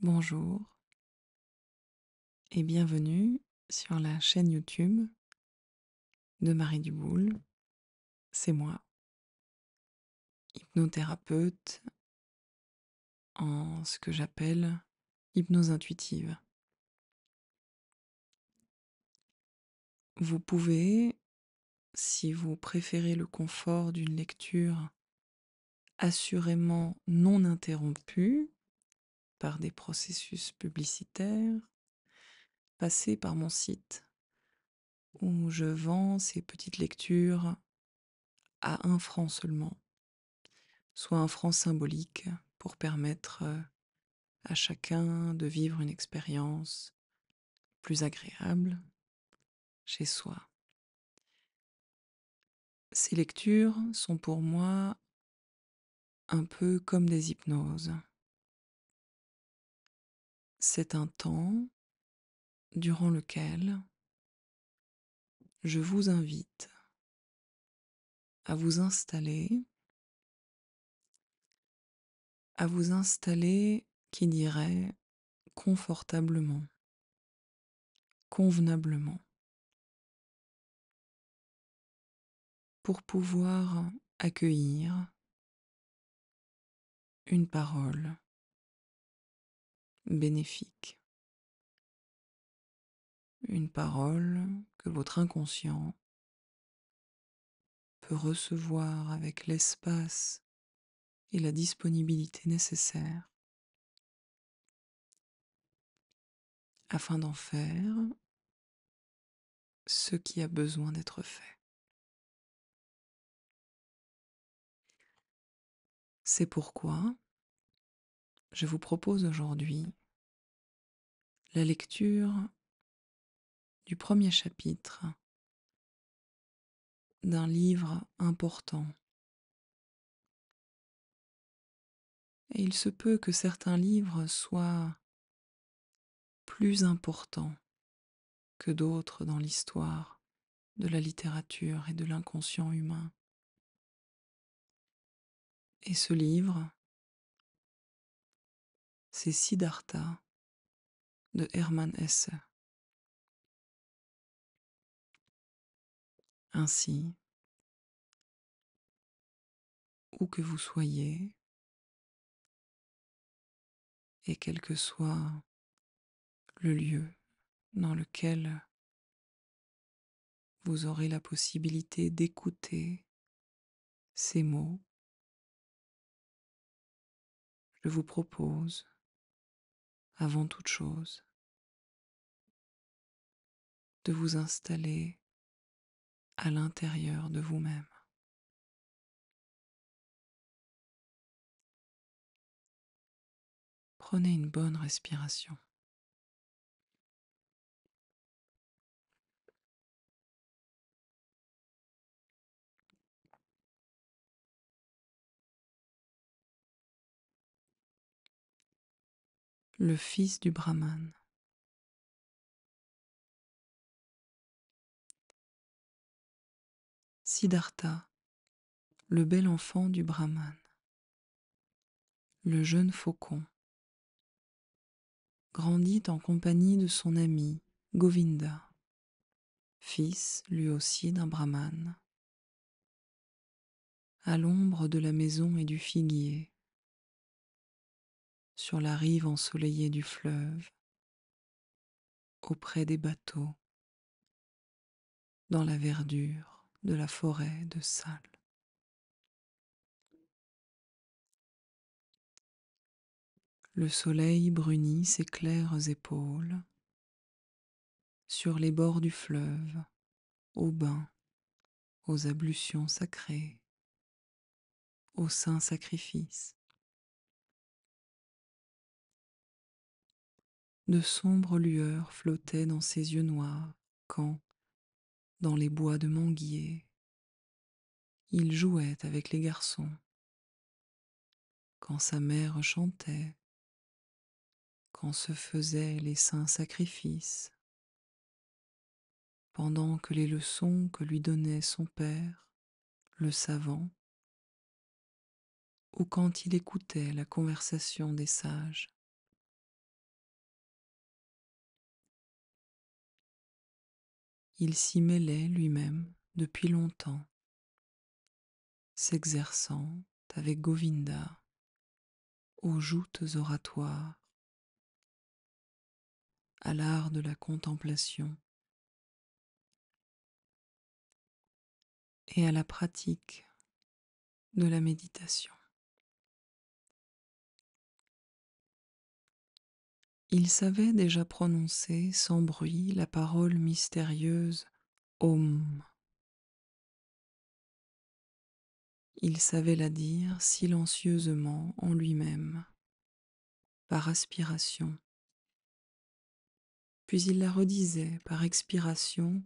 Bonjour et bienvenue sur la chaîne YouTube de Marie Duboul. C'est moi, hypnothérapeute en ce que j'appelle hypnose intuitive. Vous pouvez, si vous préférez le confort d'une lecture assurément non interrompue par des processus publicitaires, passer par mon site où je vends ces petites lectures à 1 franc seulement, soit 1 franc symbolique pour permettre à chacun de vivre une expérience plus agréable chez soi. Ces lectures sont pour moi un peu comme des hypnoses. C'est un temps durant lequel je vous invite à vous installer, qui dirait, confortablement, convenablement, pour pouvoir accueillir une parole bénéfique, une parole que votre inconscient peut recevoir avec l'espace et la disponibilité nécessaire afin d'en faire ce qui a besoin d'être fait. C'est pourquoi je vous propose aujourd'hui la lecture du premier chapitre d'un livre important. Et il se peut que certains livres soient plus importants que d'autres dans l'histoire de la littérature et de l'inconscient humain. Et ce livre, c'est Siddhartha de Hermann Hesse. Ainsi, où que vous soyez, et quel que soit le lieu dans lequel vous aurez la possibilité d'écouter ces mots, je vous propose, avant toute chose, de vous installer à l'intérieur de vous-même. Prenez une bonne respiration. Le fils du Brahman. Siddhartha, le bel enfant du Brahman, le jeune faucon, grandit en compagnie de son ami Govinda, fils lui aussi d'un Brahman, à l'ombre de la maison et du figuier, sur la rive ensoleillée du fleuve, auprès des bateaux, dans la verdure de la forêt de Salles. Le soleil brunit ses claires épaules sur les bords du fleuve, au bain, aux ablutions sacrées, aux saints sacrifices. De sombres lueurs flottaient dans ses yeux noirs quand, dans les bois de manguier, il jouait avec les garçons, quand sa mère chantait, quand se faisaient les saints sacrifices, pendant que les leçons que lui donnait son père, le savant, ou quand il écoutait la conversation des sages. Il s'y mêlait lui-même depuis longtemps, s'exerçant avec Govinda aux joutes oratoires, à l'art de la contemplation et à la pratique de la méditation. Il savait déjà prononcer sans bruit la parole mystérieuse Om. Il savait la dire silencieusement en lui-même, par aspiration, puis il la redisait par expiration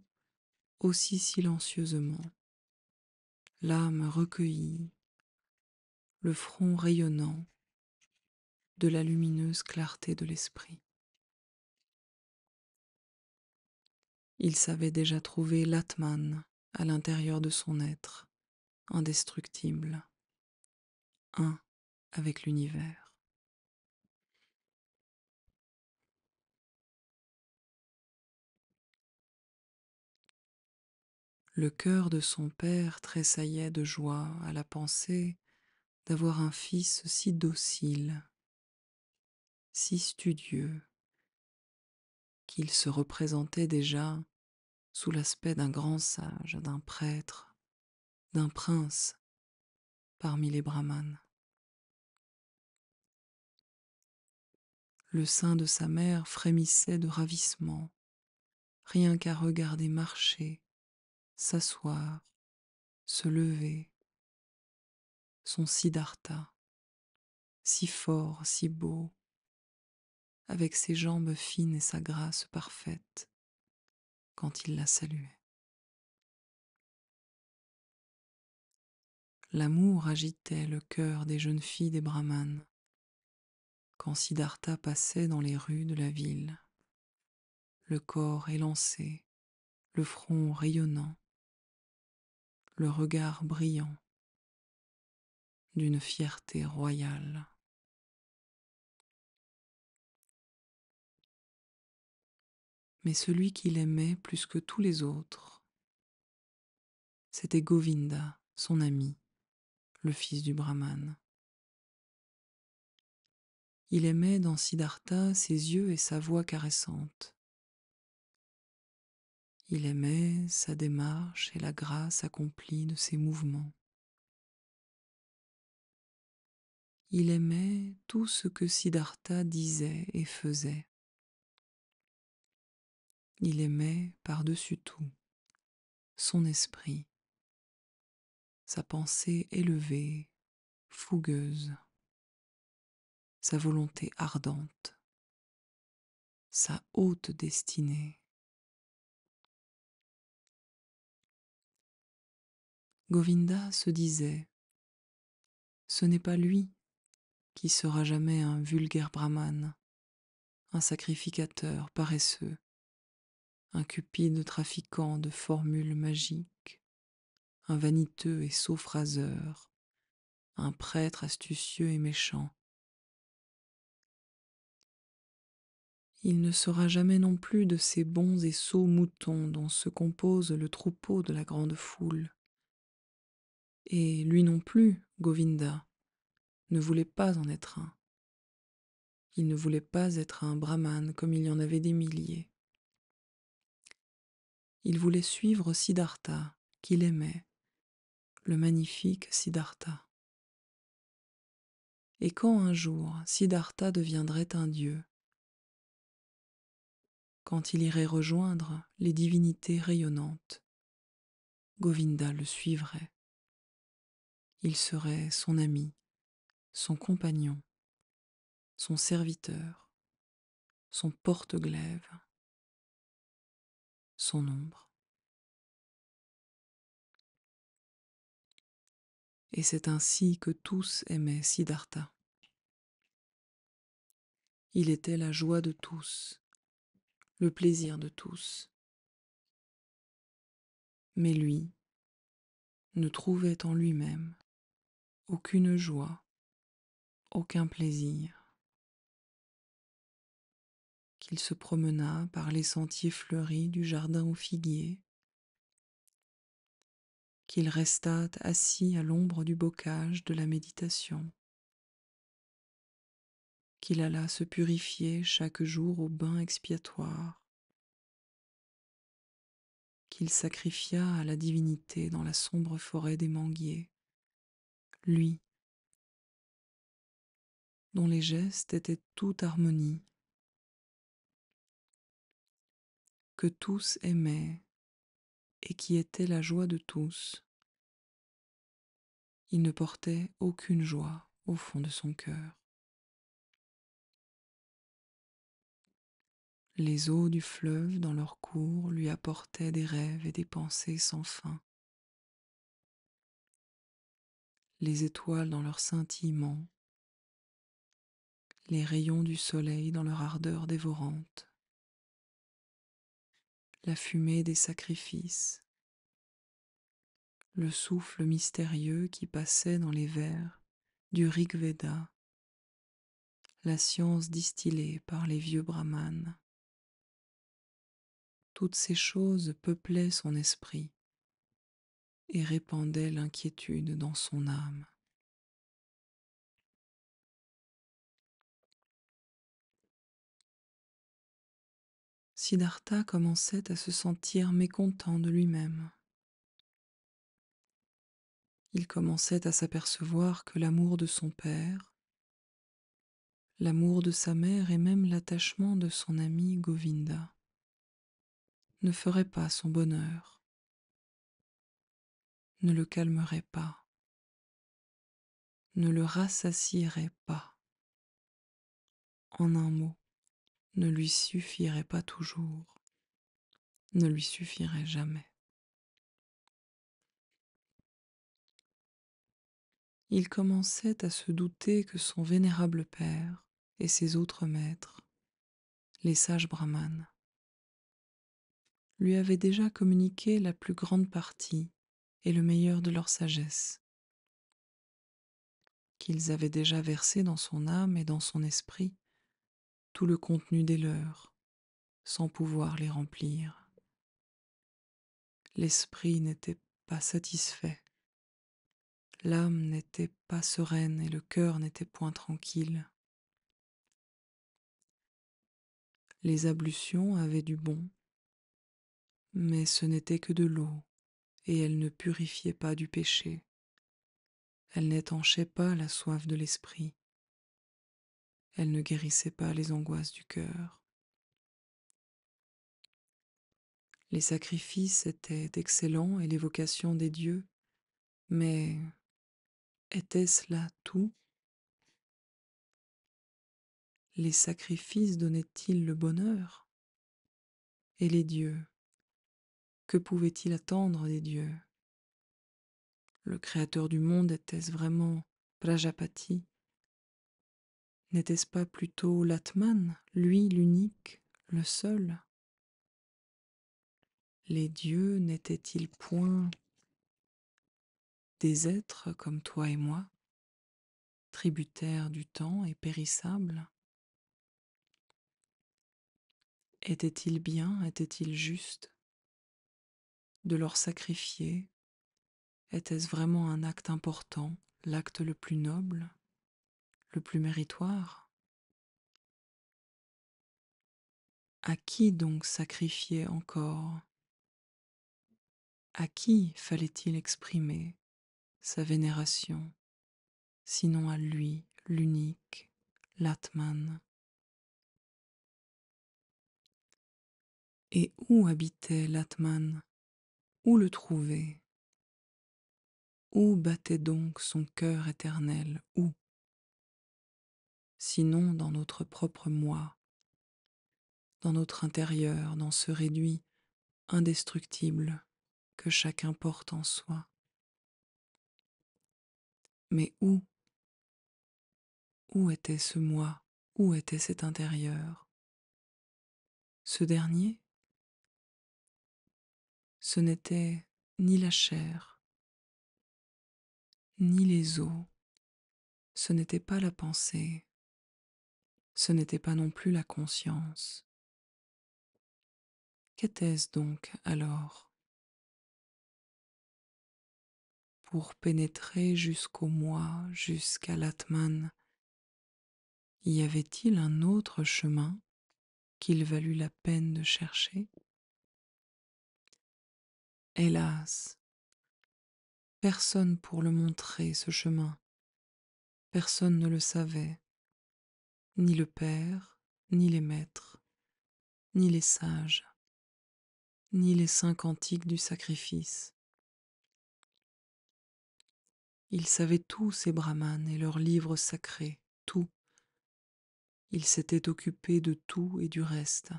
aussi silencieusement, l'âme recueillie, le front rayonnant de la lumineuse clarté de l'esprit. Il savait déjà trouver l'Atman à l'intérieur de son être, indestructible, un avec l'univers. Le cœur de son père tressaillait de joie à la pensée d'avoir un fils si docile, si studieux, qu'il se représentait déjà sous l'aspect d'un grand sage, d'un prêtre, d'un prince parmi les brahmanes. Le sein de sa mère frémissait de ravissement, rien qu'à regarder marcher, s'asseoir, se lever, son Siddhartha, si fort, si beau, avec ses jambes fines et sa grâce parfaite, quand il la saluait. L'amour agitait le cœur des jeunes filles des brahmanes, quand Siddhartha passait dans les rues de la ville, le corps élancé, le front rayonnant, le regard brillant d'une fierté royale. Mais celui qu'il aimait plus que tous les autres, c'était Govinda, son ami, le fils du brahmane. Il aimait dans Siddhartha ses yeux et sa voix caressante. Il aimait sa démarche et la grâce accomplie de ses mouvements. Il aimait tout ce que Siddhartha disait et faisait. Il aimait par-dessus tout son esprit, sa pensée élevée, fougueuse, sa volonté ardente, sa haute destinée. Govinda se disait, ce n'est pas lui qui sera jamais un vulgaire brahmane, un sacrificateur paresseux, un cupide trafiquant de formules magiques, un vaniteux et sot phraseur, un prêtre astucieux et méchant. Il ne sera jamais non plus de ces bons et sots moutons dont se compose le troupeau de la grande foule. Et lui non plus, Govinda, ne voulait pas en être un. Il ne voulait pas être un brahmane comme il y en avait des milliers. Il voulait suivre Siddhartha, qu'il aimait, le magnifique Siddhartha. Et quand un jour Siddhartha deviendrait un dieu, quand il irait rejoindre les divinités rayonnantes, Govinda le suivrait. Il serait son ami, son compagnon, son serviteur, son porte-glaive, son ombre. Et c'est ainsi que tous aimaient Siddhartha. Il était la joie de tous, le plaisir de tous. Mais lui ne trouvait en lui-même aucune joie, aucun plaisir. Qu'il se promena par les sentiers fleuris du jardin aux figuiers, qu'il restât assis à l'ombre du bocage de la méditation, qu'il alla se purifier chaque jour au bain expiatoire, qu'il sacrifia à la divinité dans la sombre forêt des manguiers, lui, dont les gestes étaient toute harmonie, que tous aimaient et qui était la joie de tous. Il ne portait aucune joie au fond de son cœur. Les eaux du fleuve dans leur cours lui apportaient des rêves et des pensées sans fin. Les étoiles dans leur scintillement, les rayons du soleil dans leur ardeur dévorante, la fumée des sacrifices, le souffle mystérieux qui passait dans les vers du Rig Veda, la science distillée par les vieux brahmanes. Toutes ces choses peuplaient son esprit et répandaient l'inquiétude dans son âme. Siddhartha commençait à se sentir mécontent de lui-même. Il commençait à s'apercevoir que l'amour de son père, l'amour de sa mère et même l'attachement de son ami Govinda ne ferait pas son bonheur, ne le calmerait pas, ne le rassasierait pas. En un mot, ne lui suffirait pas toujours, ne lui suffirait jamais. Il commençait à se douter que son vénérable père et ses autres maîtres, les sages brahmanes, lui avaient déjà communiqué la plus grande partie et le meilleur de leur sagesse, qu'ils avaient déjà versé dans son âme et dans son esprit tout le contenu des leurs, sans pouvoir les remplir. L'esprit n'était pas satisfait, l'âme n'était pas sereine et le cœur n'était point tranquille. Les ablutions avaient du bon, mais ce n'était que de l'eau, et elles ne purifiaient pas du péché. Elles n'étanchaient pas la soif de l'esprit. Elles ne guérissaient pas les angoisses du cœur. Les sacrifices étaient excellents et l'évocation des dieux, mais était-ce là tout? Les sacrifices donnaient-ils le bonheur? Et les dieux, que pouvaient-ils attendre des dieux? Le créateur du monde était-ce vraiment Prajapati? N'était-ce pas plutôt l'Atman, lui l'unique, le seul? Les dieux n'étaient-ils point des êtres comme toi et moi, tributaires du temps et périssables? Était-il bien, était-il juste de leur sacrifier? Était-ce vraiment un acte important, l'acte le plus noble, le plus méritoire? À qui donc sacrifier encore? À qui fallait-il exprimer sa vénération, sinon à lui, l'unique, l'Atman? Et où habitait l'Atman? Où le trouver? Où battait donc son cœur éternel? Où? Sinon dans notre propre moi, dans notre intérieur, dans ce réduit indestructible que chacun porte en soi. Mais où était ce moi? Où était cet intérieur? Ce dernier, ce n'était ni la chair, ni les os, ce n'était pas la pensée, ce n'était pas non plus la conscience. Qu'était-ce donc alors? pour pénétrer jusqu'au moi, jusqu'à l'Atman. Y avait-il un autre chemin qu'il valut la peine de chercher? Hélas, personne pour le montrer, ce chemin. Personne ne le savait, ni le père, ni les maîtres, ni les sages, ni les 5 antiques du sacrifice. Ils savaient tout, ces brahmanes et leurs livres sacrés, tout. Ils s'étaient occupés de tout et du reste,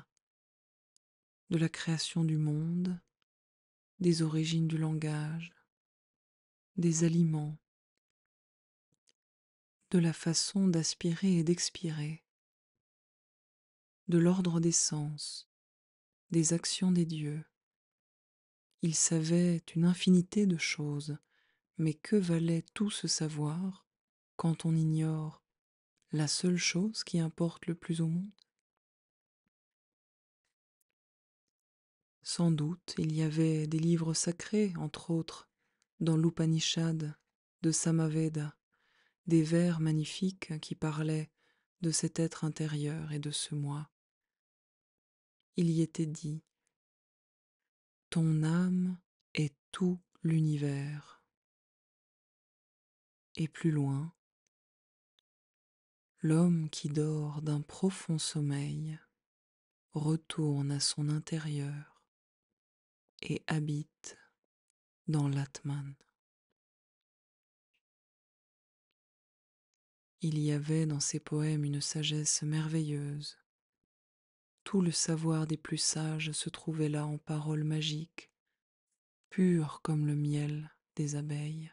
de la création du monde, des origines du langage, des aliments, de la façon d'aspirer et d'expirer, de l'ordre des sens, des actions des dieux. Ils savaient une infinité de choses, mais que valait tout ce savoir quand on ignore la seule chose qui importe le plus au monde? Sans doute il y avait des livres sacrés, entre autres, dans l'Upanishad de Samaveda, des vers magnifiques qui parlaient de cet être intérieur et de ce moi. Il y était dit: ton âme est tout l'univers. Et plus loin, l'homme qui dort d'un profond sommeil retourne à son intérieur et habite dans l'Atman. Il y avait dans ces poèmes une sagesse merveilleuse. Tout le savoir des plus sages se trouvait là en paroles magiques, pures comme le miel des abeilles.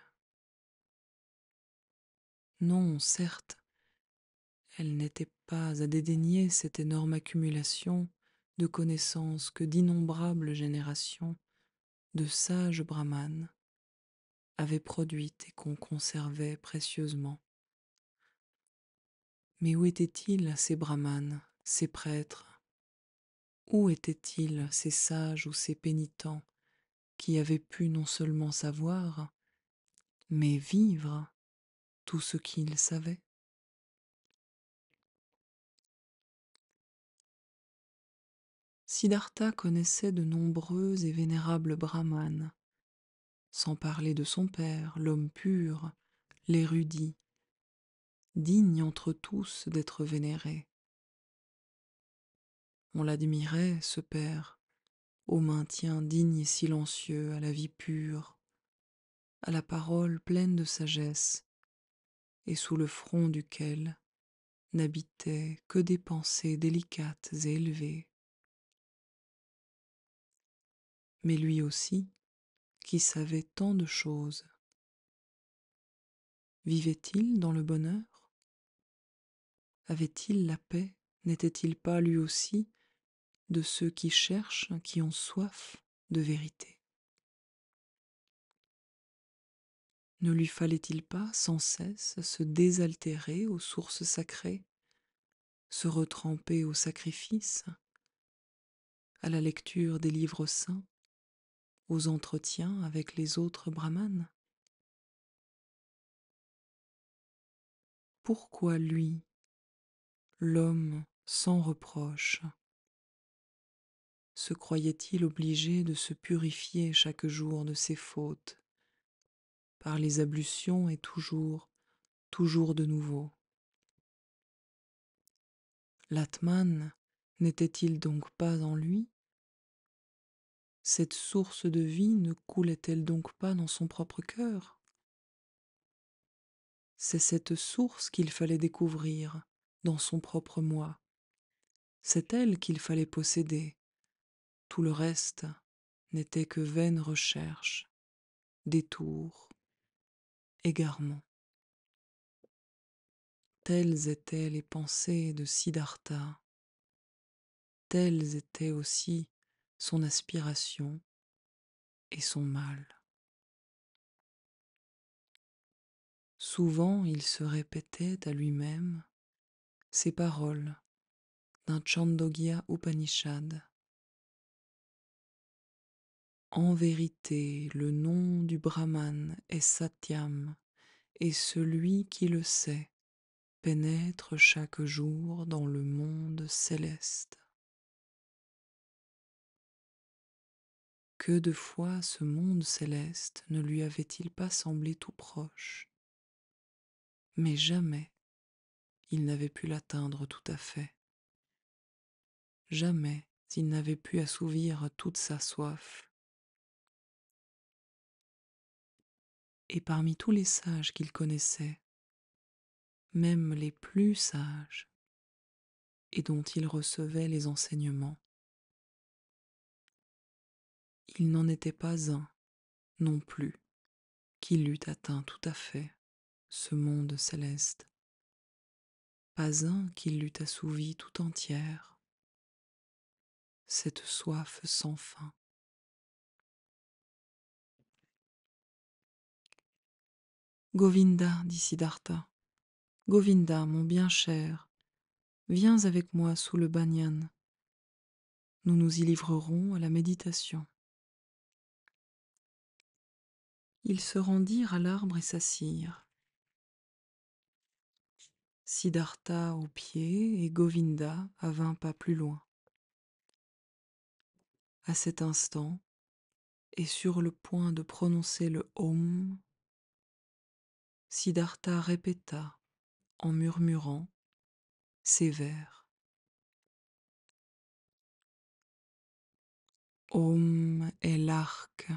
Non, certes, elle n'était pas à dédaigner cette énorme accumulation de connaissances que d'innombrables générations de sages brahmanes avaient produites et qu'on conservait précieusement. Mais où étaient-ils ces brahmanes, ces prêtres? Où étaient-ils ces sages ou ces pénitents qui avaient pu non seulement savoir, mais vivre tout ce qu'ils savaient? Siddhartha connaissait de nombreux et vénérables brahmanes, sans parler de son père, l'homme pur, l'érudit, digne entre tous d'être vénéré. On l'admirait, ce père, au maintien digne et silencieux, à la vie pure, à la parole pleine de sagesse, et sous le front duquel n'habitaient que des pensées délicates et élevées. Mais lui aussi, qui savait tant de choses, vivait-il dans le bonheur? Avait-il la paix? N'était-il pas lui aussi de ceux qui cherchent, qui ont soif de vérité? Ne lui fallait-il pas sans cesse se désaltérer aux sources sacrées, se retremper au sacrifice, à la lecture des livres saints, aux entretiens avec les autres brahmanes? Pourquoi lui, l'homme sans reproche, se croyait-il obligé de se purifier chaque jour de ses fautes, par les ablutions et toujours de nouveau? L'Atman n'était-il donc pas en lui? Cette source de vie ne coulait-elle donc pas dans son propre cœur? C'est cette source qu'il fallait découvrir dans son propre moi. C'est elle qu'il fallait posséder. Tout le reste n'était que vaine recherche, détour, égarement. Telles étaient les pensées de Siddhartha, telles étaient aussi son aspiration et son mal. Souvent il se répétait à lui-même ces paroles d'un Chandogya Upanishad. En vérité, le nom du Brahman est Satyam, et celui qui le sait pénètre chaque jour dans le monde céleste. Que de fois ce monde céleste ne lui avait-il pas semblé tout proche, mais jamais il n'avait pu l'atteindre tout à fait. Jamais il n'avait pu assouvir toute sa soif. Et parmi tous les sages qu'il connaissait, même les plus sages, et dont il recevait les enseignements, il n'en était pas un non plus qui l'eût atteint tout à fait, ce monde céleste, pas un qui l'eût assouvi tout entière, cette soif sans fin. Govinda, dit Siddhartha, Govinda, mon bien cher, viens avec moi sous le banyan. Nous nous y livrerons à la méditation. Ils se rendirent à l'arbre et s'assirent. Siddhartha au pied et Govinda à 20 pas plus loin. À cet instant, et sur le point de prononcer le Om, Siddhartha répéta, en murmurant, ces vers. Om est l'arc,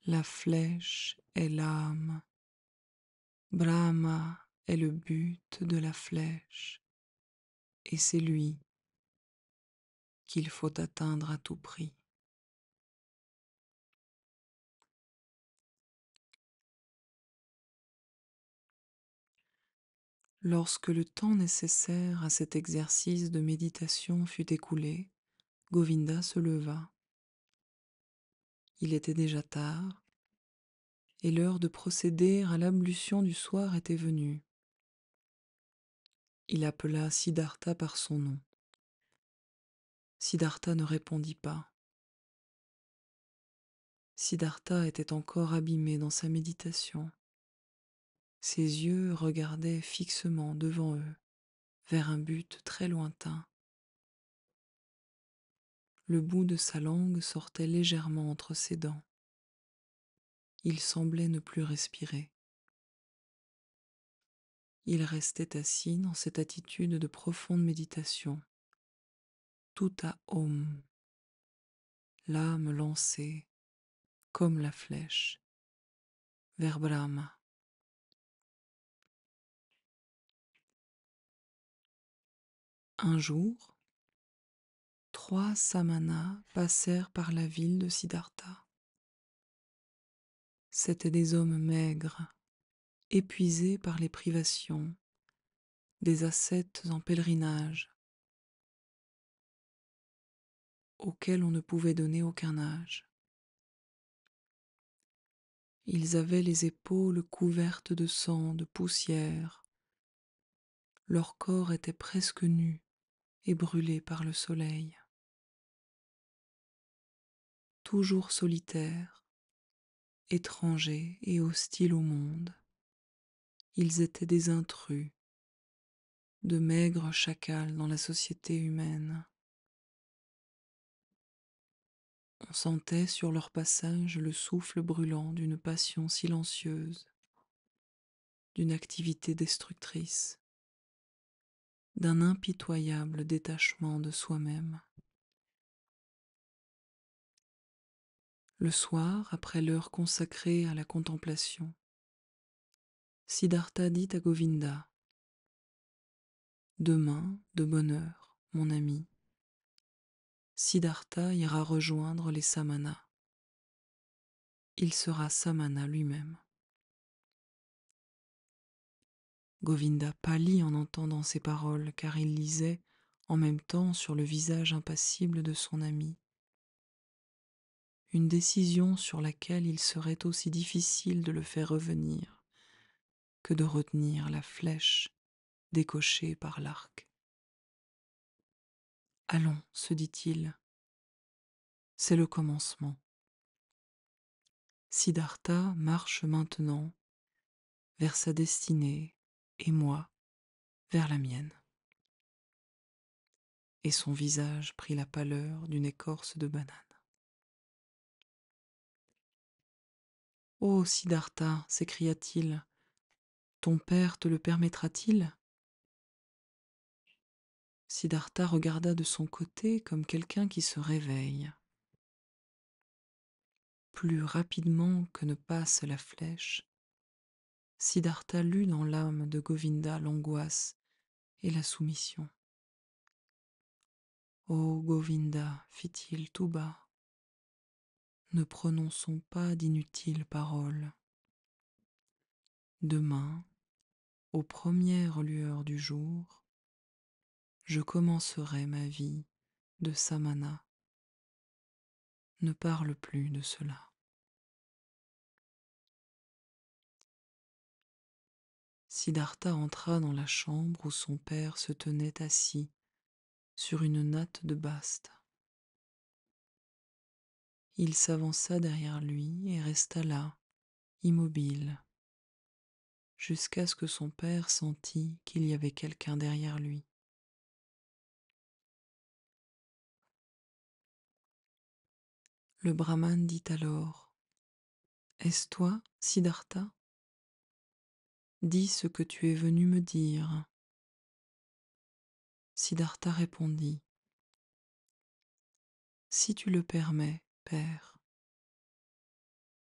la flèche est l'âme. Brahma est le but de la flèche, et c'est lui qu'il faut atteindre à tout prix. Lorsque le temps nécessaire à cet exercice de méditation fut écoulé, Govinda se leva. Il était déjà tard, et l'heure de procéder à l'ablution du soir était venue. Il appela Siddhartha par son nom. Siddhartha ne répondit pas. Siddhartha était encore abîmé dans sa méditation. Ses yeux regardaient fixement devant eux, vers un but très lointain. Le bout de sa langue sortait légèrement entre ses dents. Il semblait ne plus respirer. Il restait assis dans cette attitude de profonde méditation, tout à Om, l'âme lancée, comme la flèche, vers Brahma. Un jour, 3 samanas passèrent par la ville de Siddhartha. C'étaient des hommes maigres, épuisés par les privations, des ascètes en pèlerinage, auxquels on ne pouvait donner aucun âge. Ils avaient les épaules couvertes de sang, de poussière. Leur corps était presque nu et brûlé par le soleil. Toujours solitaires, étrangers et hostiles au monde, ils étaient des intrus, de maigres chacals dans la société humaine. On sentait sur leur passage le souffle brûlant d'une passion silencieuse, d'une activité destructrice, d'un impitoyable détachement de soi-même. Le soir, après l'heure consacrée à la contemplation, Siddhartha dit à Govinda, « Demain, de bonne heure, mon ami, Siddhartha ira rejoindre les samanas. Il sera samana lui-même. » Govinda pâlit en entendant ces paroles, car il lisait en même temps sur le visage impassible de son ami une décision sur laquelle il serait aussi difficile de le faire revenir que de retenir la flèche décochée par l'arc. « Allons, se dit-il, c'est le commencement. Siddhartha marche maintenant vers sa destinée et moi vers la mienne. Et son visage prit la pâleur d'une écorce de banane. Oh, Siddhartha, s'écria-t-il, ton père te le permettra-t-il? Siddhartha regarda de son côté comme quelqu'un qui se réveille. Plus rapidement que ne passe la flèche, Siddhartha lut dans l'âme de Govinda l'angoisse et la soumission. Ô Govinda, fit-il tout bas, ne prononçons pas d'inutiles paroles. Demain, aux premières lueurs du jour, je commencerai ma vie de samana. Ne parle plus de cela. Siddhartha entra dans la chambre où son père se tenait assis sur une natte de baste. Il s'avança derrière lui et resta là, immobile, jusqu'à ce que son père sentît qu'il y avait quelqu'un derrière lui. Le brahmane dit alors: Est-ce toi, Siddhartha? Dis ce que tu es venu me dire. Siddhartha répondit: Si tu le permets, père,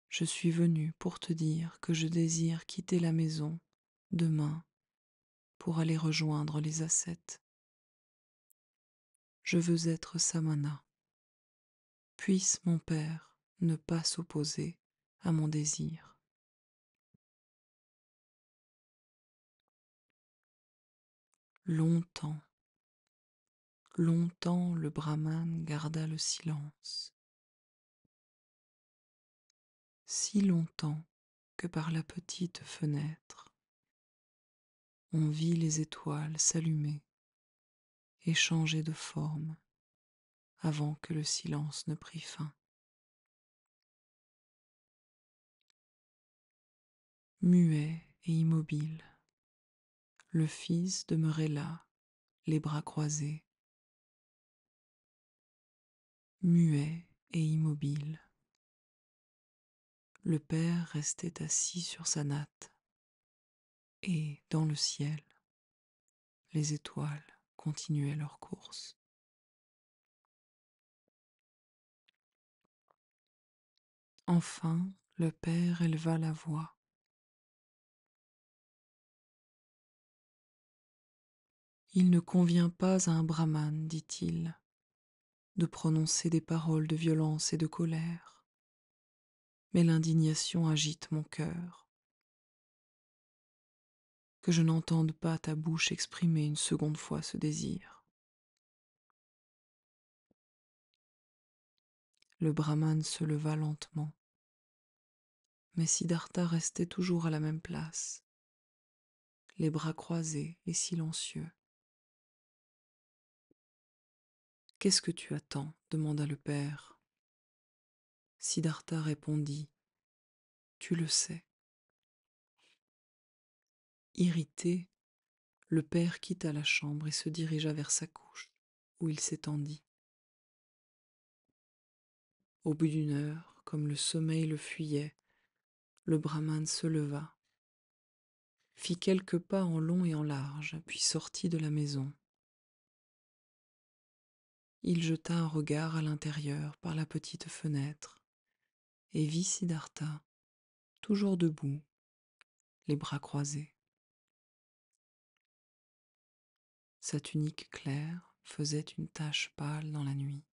je suis venu pour te dire que je désire quitter la maison demain pour aller rejoindre les ascètes. Je veux être samana. Puisse mon père ne pas s'opposer à mon désir. Longtemps, longtemps le brahmane garda le silence. Si longtemps que par la petite fenêtre, on vit les étoiles s'allumer et changer de forme avant que le silence ne prît fin. Muet et immobile, le fils demeurait là, les bras croisés. Muet et immobile, le père restait assis sur sa natte, et dans le ciel, les étoiles continuaient leur course. Enfin, le père éleva la voix. Il ne convient pas à un brahmane, dit-il, de prononcer des paroles de violence et de colère, mais l'indignation agite mon cœur. Que je n'entende pas ta bouche exprimer une seconde fois ce désir. Le brahmane se leva lentement, mais Siddhartha restait toujours à la même place, les bras croisés et silencieux. « Qu'est-ce que tu attends ? Demanda le père. Siddhartha répondit: Tu le sais. Irrité, le père quitta la chambre et se dirigea vers sa couche, où il s'étendit. Au bout d'une heure, comme le sommeil le fuyait, le brahmane se leva, fit quelques pas en long et en large, puis sortit de la maison. Il jeta un regard à l'intérieur par la petite fenêtre et vit Siddhartha, toujours debout, les bras croisés. Sa tunique claire faisait une tache pâle dans la nuit.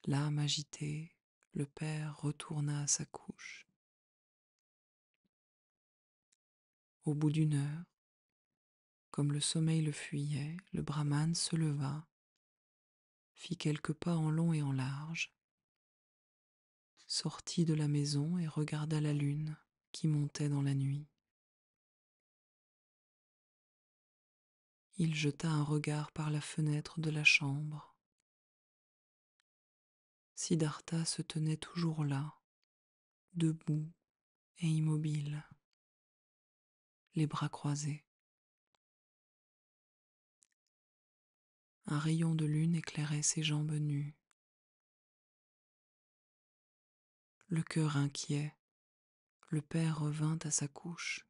L'âme agitée, le père retourna à sa couche. Au bout d'une heure, comme le sommeil le fuyait, le brahmane se leva, fit quelques pas en long et en large, sortit de la maison et regarda la lune qui montait dans la nuit. Il jeta un regard par la fenêtre de la chambre. Siddhartha se tenait toujours là, debout et immobile, les bras croisés. Un rayon de lune éclairait ses jambes nues. Le cœur inquiet, le père revint à sa couche.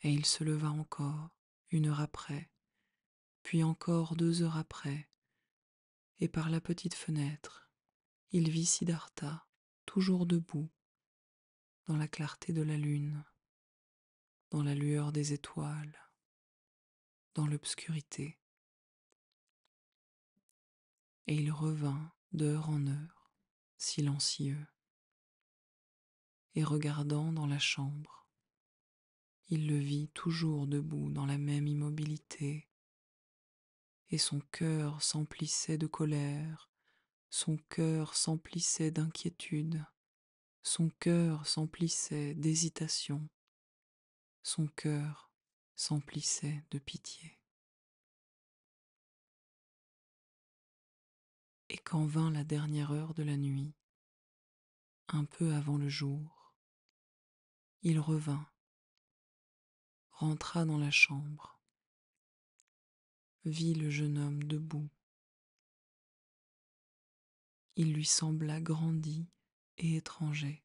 Et il se leva encore, 1 heure après, puis encore 2 heures après, et par la petite fenêtre, il vit Siddhartha, toujours debout, dans la clarté de la lune, dans la lueur des étoiles, dans l'obscurité. Et il revint d'heure en heure, silencieux, et regardant dans la chambre, il le vit toujours debout dans la même immobilité, et son cœur s'emplissait de colère, son cœur s'emplissait d'inquiétude, son cœur s'emplissait d'hésitation, son cœur s'emplissait de pitié. Et quand vint la dernière heure de la nuit, un peu avant le jour, il revint, rentra dans la chambre, vit le jeune homme debout. Il lui sembla grandi et étranger.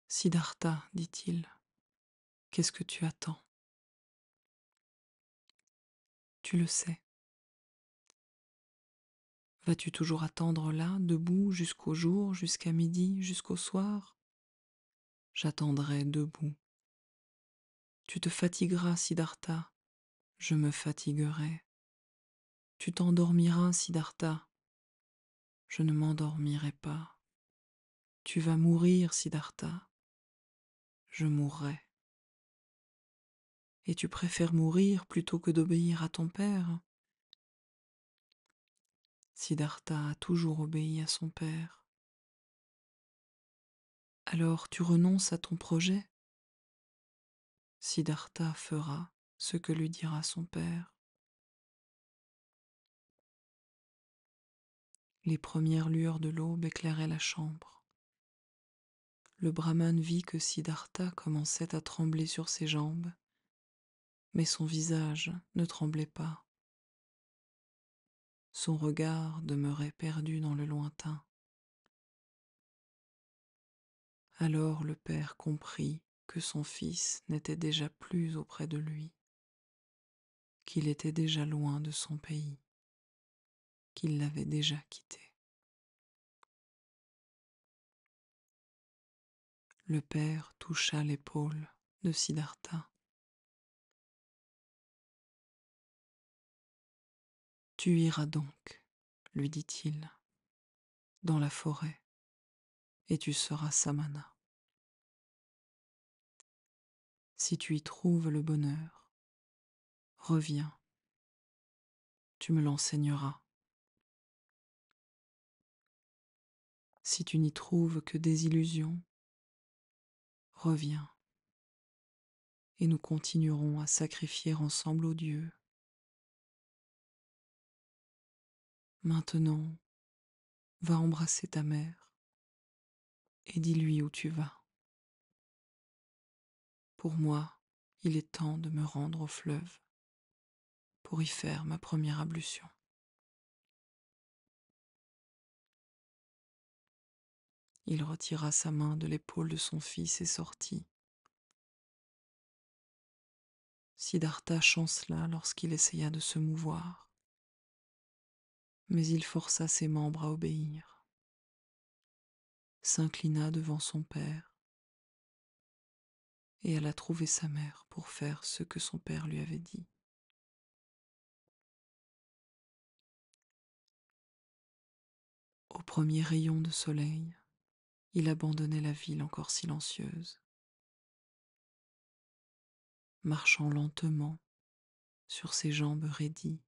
Siddhartha, dit-il, qu'est-ce que tu attends? Tu le sais. Vas-tu toujours attendre là, debout, jusqu'au jour, jusqu'à midi, jusqu'au soir? J'attendrai debout. Tu te fatigueras, Siddhartha, je me fatiguerai. Tu t'endormiras, Siddhartha, je ne m'endormirai pas. Tu vas mourir, Siddhartha, je mourrai. Et tu préfères mourir plutôt que d'obéir à ton père? Siddhartha a toujours obéi à son père. Alors tu renonces à ton projet? Siddhartha fera ce que lui dira son père. Les premières lueurs de l'aube éclairaient la chambre. Le brahmane vit que Siddhartha commençait à trembler sur ses jambes, mais son visage ne tremblait pas. Son regard demeurait perdu dans le lointain. Alors le père comprit que son fils n'était déjà plus auprès de lui, qu'il était déjà loin de son pays, qu'il l'avait déjà quitté. Le père toucha l'épaule de Siddhartha. Tu iras donc, lui dit-il, dans la forêt, et tu seras samana. Si tu y trouves le bonheur, reviens, tu me l'enseigneras. Si tu n'y trouves que des illusions, reviens, et nous continuerons à sacrifier ensemble aux dieux. Maintenant, va embrasser ta mère et dis-lui où tu vas. Pour moi, il est temps de me rendre au fleuve pour y faire ma première ablution. Il retira sa main de l'épaule de son fils et sortit. Siddhartha chancela lorsqu'il essaya de se mouvoir, mais il força ses membres à obéir, s'inclina devant son père et alla trouver sa mère pour faire ce que son père lui avait dit. Au premier rayon de soleil, il abandonnait la ville encore silencieuse. Marchant lentement sur ses jambes raidies,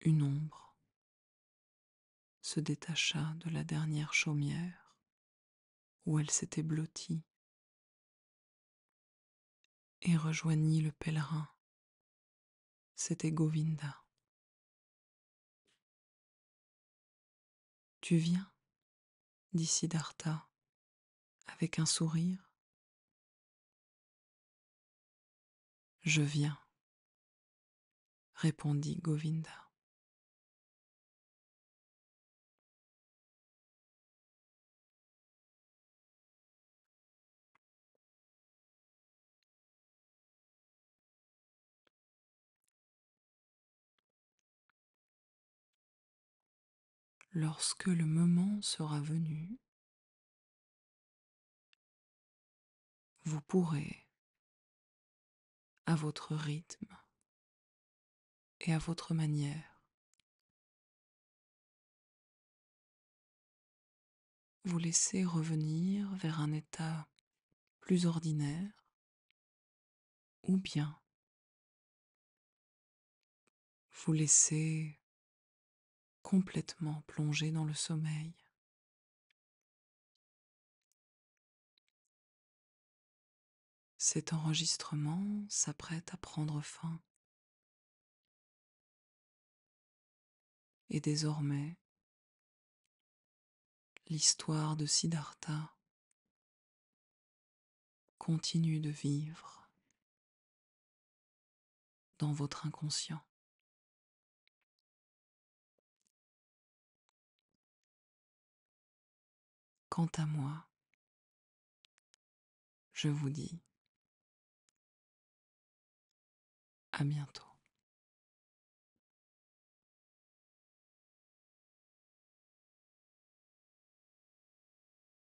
une ombre se détacha de la dernière chaumière où elle s'était blottie et rejoignit le pèlerin c'était Govinda. Tu viens, dit Siddhartha avec un sourire. Je viens, répondit Govinda. Lorsque le moment sera venu, vous pourrez, à votre rythme et à votre manière, vous laisser revenir vers un état plus ordinaire ou bien vous laisser complètement plonger dans le sommeil. Cet enregistrement s'apprête à prendre fin et désormais, l'histoire de Siddhartha continue de vivre dans votre inconscient. Quant à moi, je vous dis à bientôt.